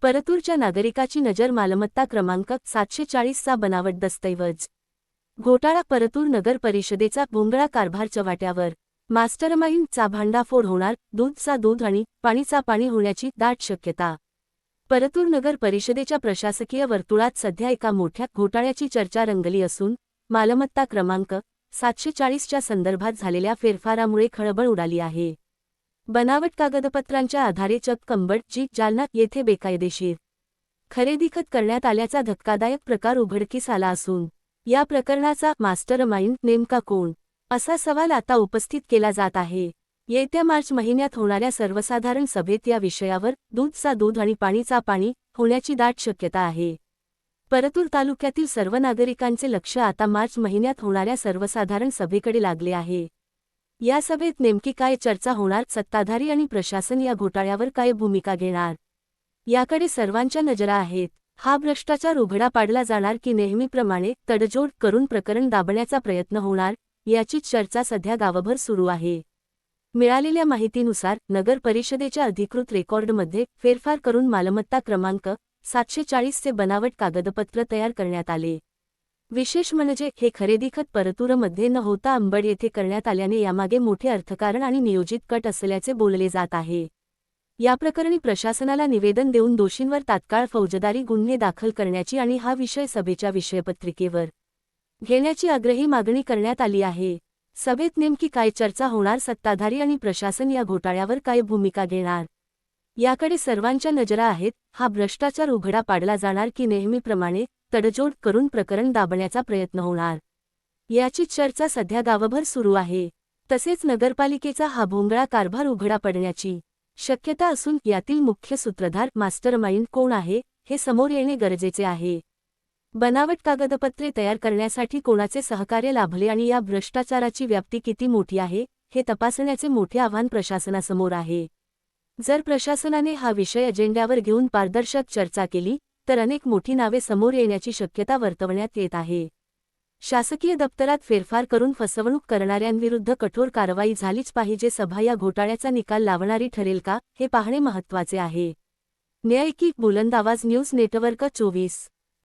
परतूरच्या नागरिकाची नजर मालमत्ता क्रमांक 740चा बनावट दस्तऐवज घोटाळा परतूर नगर परिषदेचा भोंगळा कारभार चव्हाट्यावर मास्टरमाइंडचा भांडाफोड होणार, दूधचा दूध आणि पाणीचा पाणी होण्याची दाट शक्यता। परतूर नगर परिषदेच्या प्रशासकीय वर्तुळात सध्या एका मोठ्या घोटाळ्याची चर्चा रंगली असून मालमत्ता क्रमांक 740च्या संदर्भात झालेल्या फेरफारामुळे खळबळ उडाली आहे। बनावट कागदपत्रांच्या आधारे चक कंबड जी जालना येथे बेकायदेशीर खरेदी खत करण्यात आल्याचा धक्कादायक प्रकार उघडकीस आला असून या प्रकरणाचा मास्टरमाइंड नेमका कोण असा सवाल आता उपस्थित केला जात आहे। येत्या मार्च महिन्यात होणाऱ्या सर्वसाधारण सभेत या विषयावर दूधचा दूध आणि पाणीचा पाणी होण्याची दाट शक्यता आहे। परतूर तालुक्यातील सर्व नागरिकांचे लक्ष आता मार्च महिन्यात होणाऱ्या सर्वसाधारण सभेकडे लागले आहे। या सभेत नेमकी काय चर्चा होणार, सत्ताधारी आणि प्रशासन या घोटाळ्यावर काय भूमिका घेणार, याकडे सर्वांच्या नजरा आहेत। हा भ्रष्टाचार उघडा पाडला जाणार की नेहमीप्रमाणे तडजोड करून प्रकरण दाबण्याचा प्रयत्न होणार, याचीच चर्चा सध्या गावभर सुरू आहे। मिळालेल्या माहितीनुसार नगर परिषदेच्या अधिकृत रेकॉर्डमध्ये फेरफार करून मालमत्ता क्रमांक 740चे बनावट कागदपत्र तयार करण्यात आले। विशेष म्हणजे हे खरेदी खत परतूरमध्ये न होता अंबड येथे करण्यात आल्याने यामागे मोठे अर्थकारण आणि नियोजित कट असल्याचे बोलले जात आहे। या प्रकरणी प्रशासनाला निवेदन देऊन दोषींवर तात्काळ फौजदारी गुन्हे दाखल करण्याची आणि हा विषय सभेच्या विषयपत्रिकेवर घेण्याची आग्रही मागणी करण्यात आली आहे। सभेत नेमकी काय चर्चा होणार, सत्ताधारी आणि प्रशासन या घोटाळ्यावर काय भूमिका घेणार, याकडे सर्वांच्या नजरा आहेत। हा भ्रष्टाचार उघडा पाडला जाणार की नेहमीप्रमाणे तडजोड करून प्रकरण दाबण्याचा प्रयत्न होणार, याची चर्चा सध्या गावभर सुरू आहे। तसेच नगरपालिकेचा हा भोंगळा कारभार उघडा पडण्याची शक्यता असून यातील मुख्य सूत्रधार मास्टरमाइंड कोण आहे हे समोर येणे गरजेचे आहे। बनावट कागदपत्रे तयार करण्यासाठी कोणाचे सहकार्य लाभले आणि या भ्रष्टाचाराची व्याप्ती किती मोठी आहे हे तपासण्याचे मोठे आव्हान प्रशासनासमोर आहे। जर प्रशासनाने हा विषय अजेंड्यावर घेऊन पारदर्शक चर्चा केली तर अनेक मोठी नावे समोर येण्याची शक्यता वर्तवण्यात येत आहे। शासकीय दप्तरात फेरफार करून फसवणूक करणाऱ्यांविरुद्ध कठोर कारवाई झालीच पाहिजे। सभा या घोटाळ्याचा निकाल लावणारी ठरेल का हे पाहणे महत्त्वाचे आहे। न्यायिक बुलंद आवाज न्यूज नेटवर्क 24।